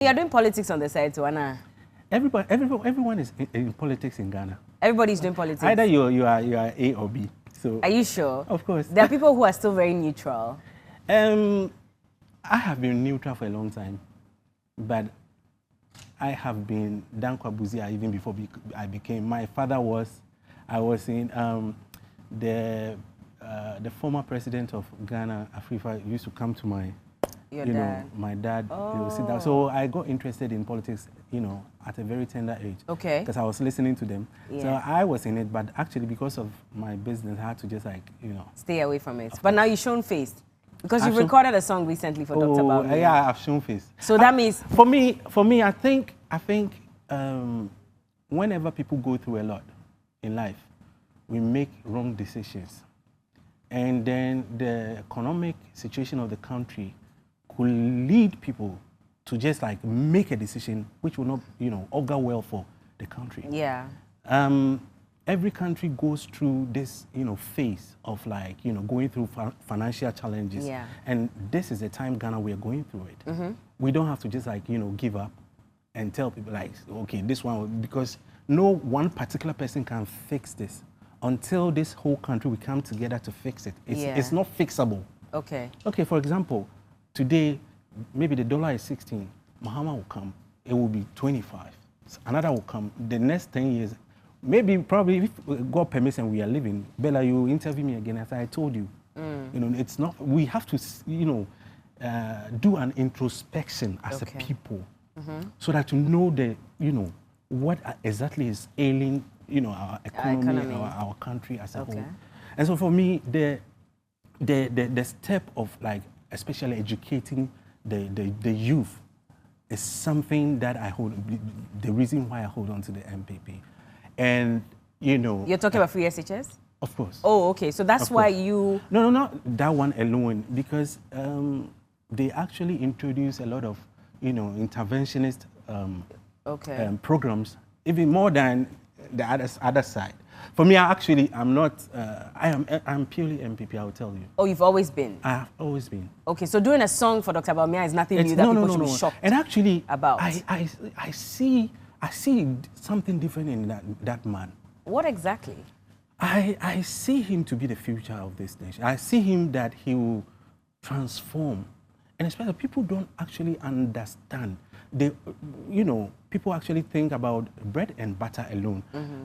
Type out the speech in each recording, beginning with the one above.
You're doing politics on the side, so Anna. Everyone is in politics in Ghana. Everybody's doing politics. Either you are A or B. So. Are you sure? Of course. There are people who are still very neutral. I have been neutral for a long time, but I have been Dankwa Buzia even before I became. My father I was in the former president of Ghana, Afrifa, used to come to my. Your dad? My dad, sit down. So I got interested in politics, at a very tender age. Okay. Because I was listening to them. Yeah. So I was in it, but actually because of my business, I had to just stay away from it. But now you've shown face. Because you've recorded a song recently for Dr. Bawumia. Yeah, I've shown face. So that means... For me, I think whenever people go through a lot in life, we make wrong decisions. And then the economic situation of the country could lead people to just make a decision which will not, augur well for the country. Yeah. Every country goes through this, phase of going through financial challenges. Yeah. And this is the time Ghana we are going through it. Mm-hmm. We don't have to just give up and tell people okay, this one, because no one particular person can fix this until this whole country will come together to fix it. It's not fixable. Okay. Okay, for example, today, maybe the dollar is 16. Mahamudu will come, it will be 25. Another will come. The next 10 years, probably, if God permits and we are living, Bella, you interview me again, as I told you. It's not, we have to, do an introspection as a people, so that to know what exactly is ailing, our economy. Our country as a whole. And so for me, the step of especially educating the youth is something that I hold, the reason why I hold on to the MPP. And, You're talking about free SHS? Of course. Oh, okay. So that's why you... No, not that one alone, because they actually introduce a lot of, interventionist programs, even more than the other side. For me, I'm not, I'm purely MPP, I will tell you. Oh, you've always been? I have always been. Okay, so doing a song for Dr. Bawumia is nothing new that people should be shocked and actually, about. I see something different in that man. What exactly? I see him to be the future of this nation. I see him that he will transform. And especially people don't actually understand. People actually think about bread and butter alone.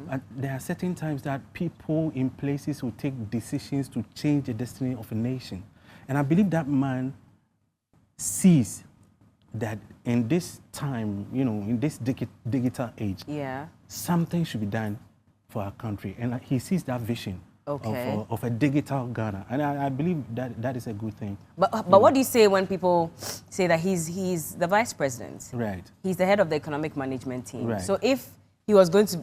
But there are certain times that people in places will take decisions to change the destiny of a nation. And I believe that man sees that in this time, in this digital age, something should be done for our country. And he sees that vision. Of a digital Ghana, and I believe that is a good thing. But what do you say when people say that he's the vice president? Right. He's the head of the economic management team. Right. So if there was going to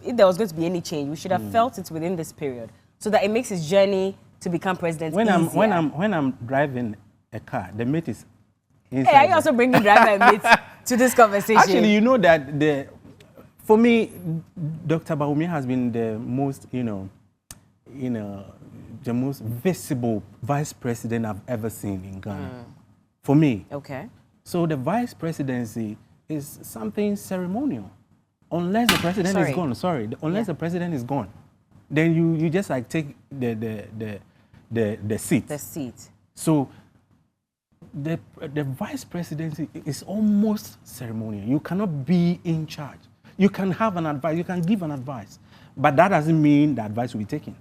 be any change, we should have felt it within this period, so that it makes his journey to become president easier. When I'm driving a car, the mate is inside. Hey, are you also bringing driver and mate to this conversation? Actually, that for me, Dr. Bawumia has been the most, the most visible vice president I've ever seen in Ghana. For me. Okay. So the vice presidency is something ceremonial. Unless the president is gone, unless the president is gone, then you just take the seat. The seat. So the vice presidency is almost ceremonial. You cannot be in charge. You can have an advice, you can give an advice, but that doesn't mean the advice will be taken.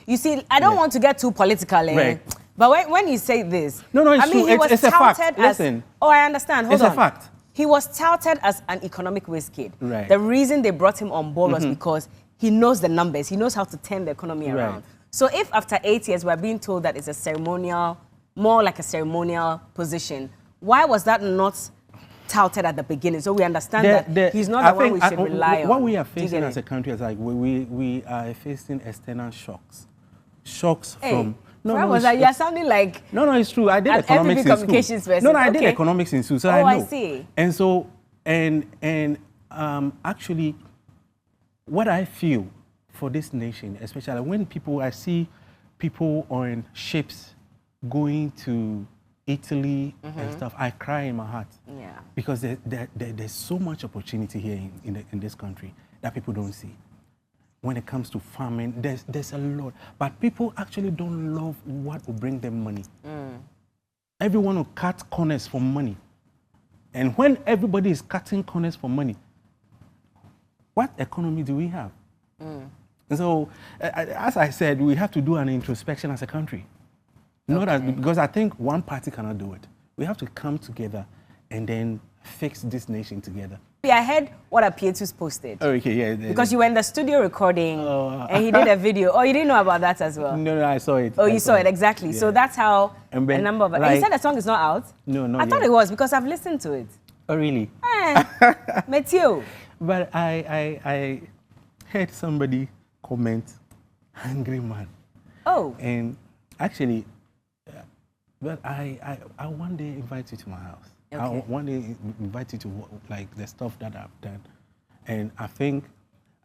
You see, I don't want to get too political, right. But when you say this, no, it's true. It's a fact. Listen. Oh, I understand. Hold on. It's a fact. He was touted as an economic whiz kid. Right. The reason they brought him on board was because he knows the numbers. He knows how to turn the economy around. Right. So if after 8 years we're being told that it's a ceremonial, more like a ceremonial position, why was that not touted at the beginning? So we understand that he's not the one we should rely on. What we are facing as a country is we are facing external shocks. Shocks from... No, you're sounding like... No, it's true. I did economics in school. Person. No, I did economics in school, so I know. I see. And so, actually, what I feel for this nation, especially when I see people on ships going to Italy and stuff, I cry in my heart. Yeah. Because there's so much opportunity here in this country that people don't see. When it comes to farming, there's a lot. But people actually don't love what will bring them money. Everyone will cut corners for money. And when everybody is cutting corners for money, what economy do we have? And so, as I said, we have to do an introspection as a country. Because I think one party cannot do it. We have to come together and then fix this nation together. I heard what Apietu's posted. Oh, okay, yeah. Because you were in the studio recording and he did a video. Oh, you didn't know about that as well? No, I saw it. Oh, you saw it, exactly. Yeah. So that's how a number of... Like, and you said the song is not out? No, not I thought yet. it was because I've listened to it. Oh, really? Matthew. But I heard somebody comment, "Angry man." Oh. And actually, but I one day invite you to my house. Okay. I one day invite you to like the stuff that I've done. And I think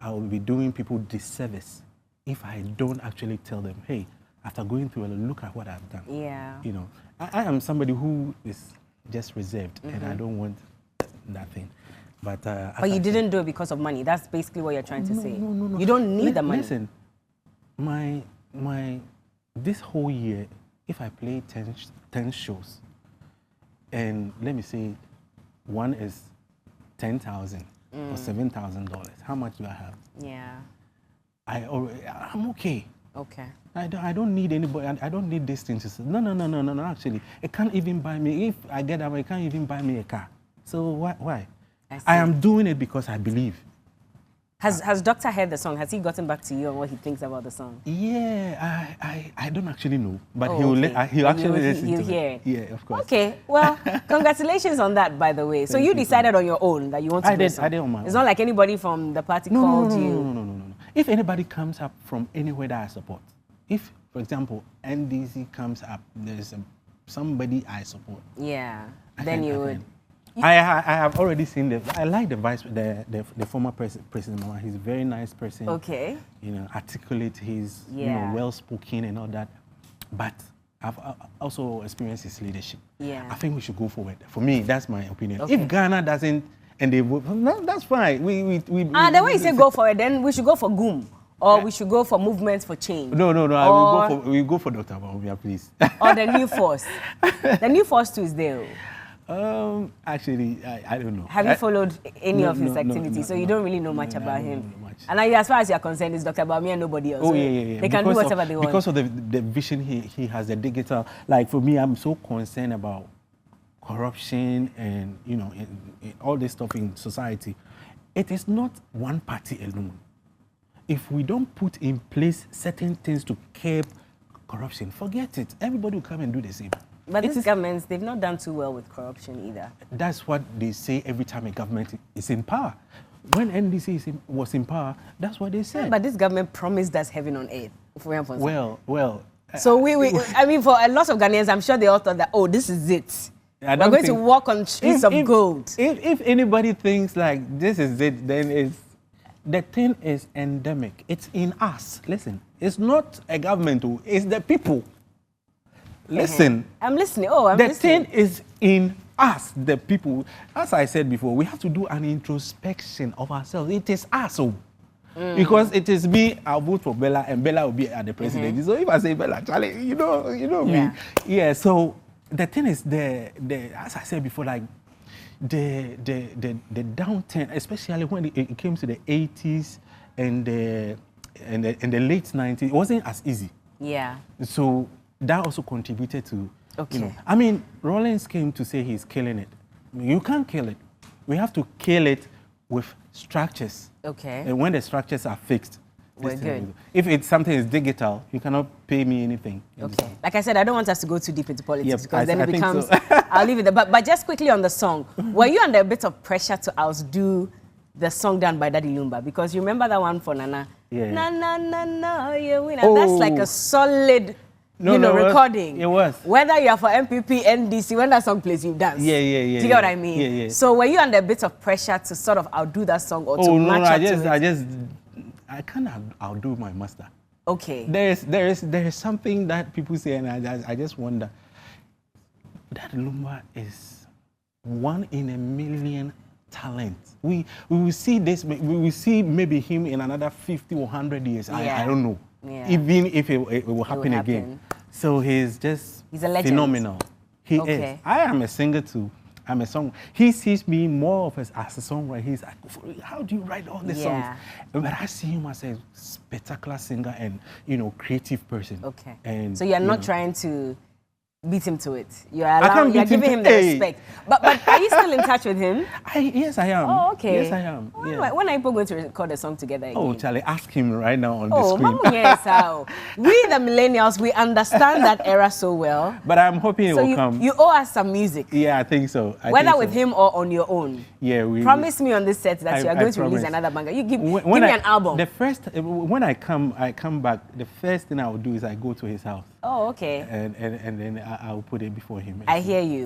I will be doing people disservice if I don't actually tell them, hey, after going through a look at what I've done. Yeah. You know, I am somebody who is just reserved and I don't want that thing. But you didn't do it because of money. That's basically what you're trying to say. No. You don't need the money. Listen, this whole year, if I play 10 shows, and let me say, one is $10,000 or $7,000, how much do I have? Yeah. I'm okay. Okay. I don't need anybody. I don't need this thing to say. No. Actually, it can't even buy me. If I get that, it can't even buy me a car. So why? I am doing it because I believe. Has Doctor heard the song? Has he gotten back to you on what he thinks about the song? Yeah, I don't actually know, but he'll actually listen to hear it. Yeah, of course. Okay, well, congratulations on that, by the way. So you decided on your own that you want to do something. I did on my own. It's not like anybody from the party called you. No. If anybody comes up from anywhere that I support, if, for example, NDC comes up, there's somebody I support. Yeah, then you would. I have already seen I like the former president. He's a very nice person. Okay. You know, articulate. He's well spoken and all that. But I've also experienced his leadership. Yeah. I think we should go forward. For me, that's my opinion. Okay. If Ghana doesn't and they vote, no, that's fine. The way you say go forward, then we should go for GUM. Or we should go for movements for change. No. We go for Dr. Bawumia, please. Or the new force. The new force too is there. Actually, I don't know. Have you followed any of his activities? So you don't really know much about him. And as far as you're concerned, it's Dr. Bawumia and nobody else. Oh, yeah. They can do whatever they want. Because of the vision he has, the digital. Like for me, I'm so concerned about corruption and, you know, in all this stuff in society. It is not one party alone. If we don't put in place certain things to curb corruption, forget it. Everybody will come and do the same. But these governments, they've not done too well with corruption either. That's what they say every time a government is in power. When NDC was in power, that's what they said. Yeah, but this government promised us heaven on earth. Ofori Amponsah. Well. So I mean, for a lot of Ghanaians, I'm sure they all thought that, oh, this is it. We're going to walk on streets of gold. If anybody thinks like this is it, then the thing is endemic. It's in us. Listen, it's not a government, it's the people. Listen. I'm listening. Oh, I'm listening. The thing is in us, the people. As I said before, we have to do an introspection of ourselves. It is us. Because it is me, I'll vote for Bella, and Bella will be at the presidency. So if I say Bella, Charlie, you know me. Yeah, so the thing is, as I said before, like, the downturn, especially when it came to the 80s and the late 90s, it wasn't as easy. Yeah. So that also contributed to, you know, I mean, Rollins came to say he's killing it. You can't kill it. We have to kill it with structures. Okay. And when the structures are fixed, we're good. If it's something is digital, you cannot pay me anything. Okay. Like I said, I don't want us to go too deep into politics because then it becomes, I'll leave it there. But just quickly on the song, were you under a bit of pressure to outdo the song done by Daddy Lumba? Because you remember that one for Nana? Yeah. Na, you win. And that's like a solid... recording. It was. Whether you are for MPP, NDC, when that song plays, you dance. Yeah. Do you get what I mean? Yeah. So were you under a bit of pressure to sort of outdo that song or to match up to it? I can't outdo my master. Okay. There is something that people say, and I just wonder. that Lumba is one in a million talent. We will see this. We will see maybe him in another 50 or 100 years. I don't know. Yeah. Even if it will happen again. So he's a legend. Phenomenal. He is. I am a singer too. I'm a song. He sees me more of as a songwriter. He's like, how do you write all these songs? But I see him as a spectacular singer and, you know, creative person. Okay. And so you're not trying to beat him to it. You're giving him the respect. But are you still in touch with him? Yes, I am. Oh, okay. Yes, I am. Yeah. When are you going to record a song together again? Oh, Charlie, ask him right now on the screen. Mamu, yes, how? We, the millennials, we understand that era so well. But I'm hoping it will come. You owe us some music. Yeah, I think so. Whether with him or on your own. Yeah, promise me on this set that you are going to release another banger. You give me an album. When I come back, the first thing I will do is I go to his house. Oh, okay. And then I'll put it before him. I hear you.